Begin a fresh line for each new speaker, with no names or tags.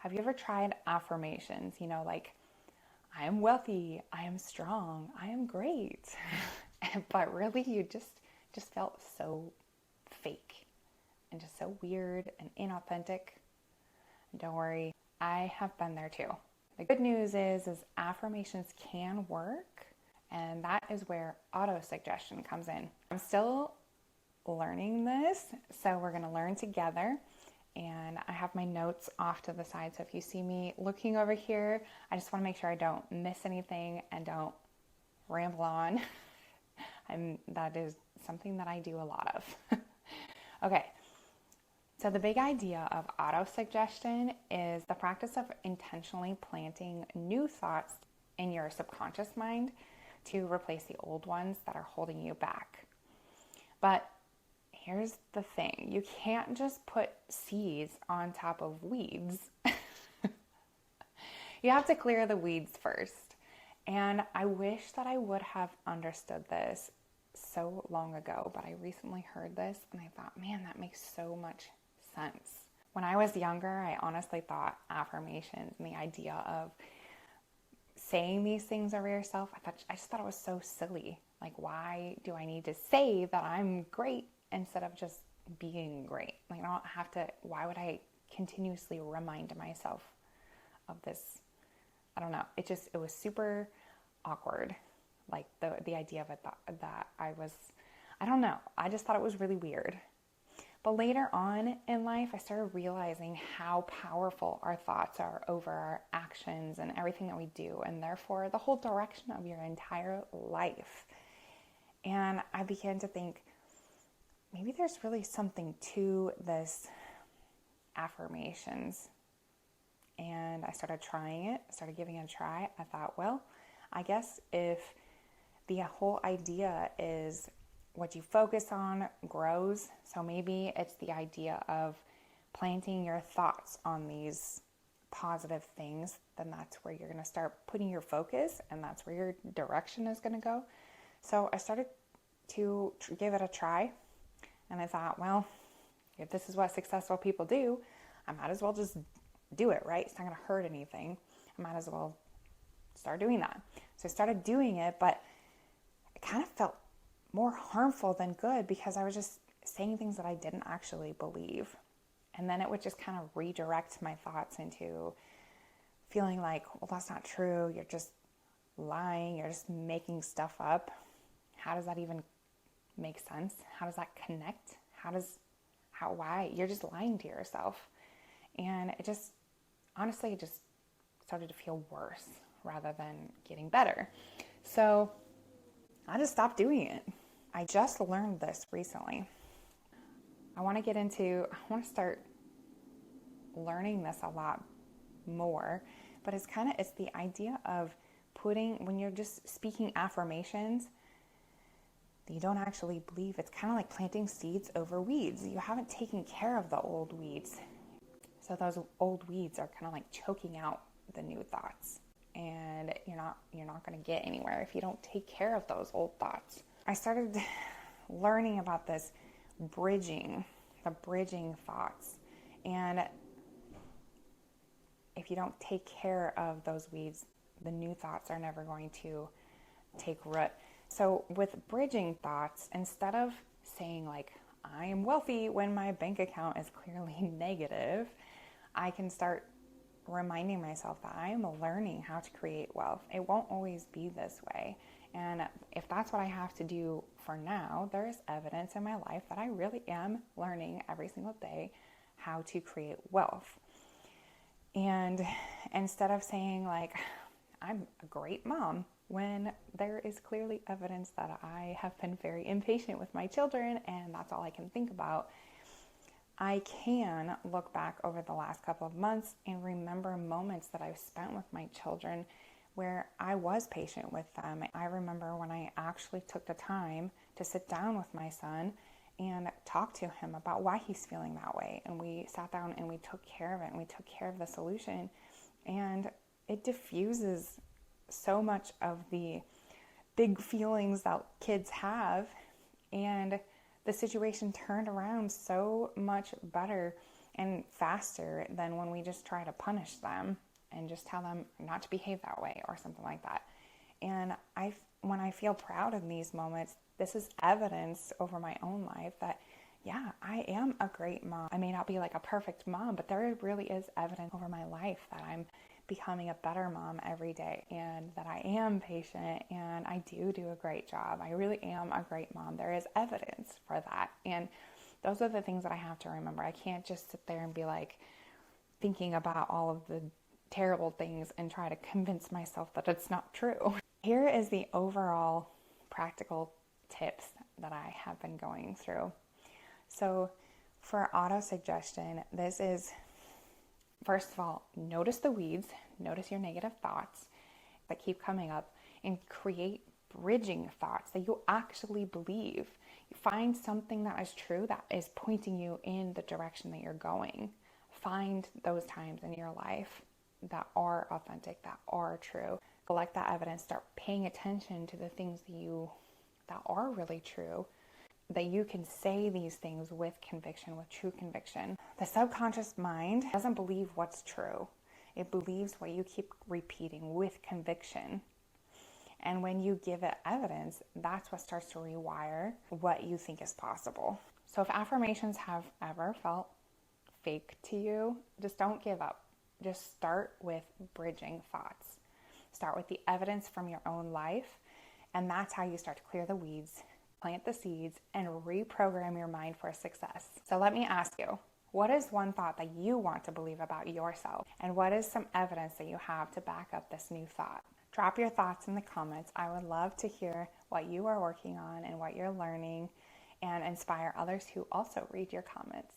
Have you ever tried affirmations? Like, I am wealthy, I am strong, I am great. But really, you just felt so fake and just so weird and inauthentic. Don't worry, I have been there too. The good news is affirmations can work, and that is where autosuggestion comes in. I'm still learning this, so we're going to learn together. And I have my notes off to the side, so if you see me looking over here, I just want to make sure I don't miss anything and don't ramble on. That is something that I do a lot of. Okay, so the big idea of autosuggestion is the practice of intentionally planting new thoughts in your subconscious mind to replace the old ones that are holding you back. But here's the thing, you can't just put seeds on top of weeds. You have to clear the weeds first. And I wish that I would have understood this so long ago, but I recently heard this and I thought, man, that makes so much sense. When I was younger, I honestly thought affirmations and the idea of saying these things over yourself, I just thought it was so silly. Like, why do I need to say that I'm great instead of just being great? Like, I don't have to, why would I continuously remind myself of this? I don't know. It was super awkward. Like the idea of it that I don't know. I just thought it was really weird. But later on in life, I started realizing how powerful our thoughts are over our actions and everything that we do, and therefore the whole direction of your entire life. And I began to think, maybe there's really something to this affirmations. And I started trying it, started giving it a try. I thought, well, I guess if the whole idea is what you focus on grows, so maybe it's the idea of planting your thoughts on these positive things, then that's where you're going to start putting your focus, and that's where your direction is going to go. So I started to give it a try, and I thought, well, if this is what successful people do, I might as well just do it, right? It's not going to hurt anything. I might as well start doing that. So I started doing it, but it kind of felt more harmful than good because I was just saying things that I didn't actually believe. And then it would just kind of redirect my thoughts into feeling like, well, that's not true. You're just lying. You're just making stuff up. How does that even make sense? How does that connect? Why? You're just lying to yourself. And it just, honestly, it just started to feel worse rather than getting better. So I just stopped doing it. I just learned this recently. I want to start learning this a lot more, but it's the idea of when you're just speaking affirmations that you don't actually believe. It's kind of like planting seeds over weeds. You haven't taken care of the old weeds. So those old weeds are kind of like choking out the new thoughts. And you're not going to get anywhere if you don't take care of those old thoughts. I started learning about this the bridging thoughts. And if you don't take care of those weeds, the new thoughts are never going to take root. So with bridging thoughts, instead of saying like, I am wealthy when my bank account is clearly negative, I can start reminding myself that I am learning how to create wealth. It won't always be this way. And if that's what I have to do for now, there is evidence in my life that I really am learning every single day how to create wealth. And instead of saying like, I'm a great mom, when there is clearly evidence that I have been very impatient with my children and that's all I can think about, I can look back over the last couple of months and remember moments that I've spent with my children where I was patient with them. I remember when I actually took the time to sit down with my son and talk to him about why he's feeling that way. And we sat down and we took care of it, and we took care of the solution. And it diffuses so much of the big feelings that kids have, and the situation turned around so much better. and faster than when we just try to punish them and just tell them not to behave that way or something like that. And when I feel proud in these moments, this is evidence over my own life that, yeah, I am a great mom. I may not be like a perfect mom, but there really is evidence over my life that I'm becoming a better mom every day, and that I am patient, and I do a great job. I really am a great mom. There is evidence for that. And those are the things that I have to remember. I can't just sit there and be like thinking about all of the terrible things and try to convince myself that it's not true. Here is the overall practical tips that I have been going through. So for autosuggestion, this is, first of all, notice the weeds, notice your negative thoughts that keep coming up, and create bridging thoughts that you actually believe. You find something that is true that is pointing you in the direction that you're going. Find those times in your life that are authentic, that are true. Collect that evidence, start paying attention to the things that are really true, that you can say these things with conviction, with true conviction. The subconscious mind doesn't believe what's true. It believes what you keep repeating with conviction. And when you give it evidence, that's what starts to rewire what you think is possible. So if affirmations have ever felt fake to you, just don't give up. Just start with bridging thoughts. Start with the evidence from your own life, and that's how you start to clear the weeds, plant the seeds, and reprogram your mind for success. So let me ask you, what is one thought that you want to believe about yourself? And what is some evidence that you have to back up this new thought? Drop your thoughts in the comments. I would love to hear what you are working on and what you're learning, and inspire others who also read your comments.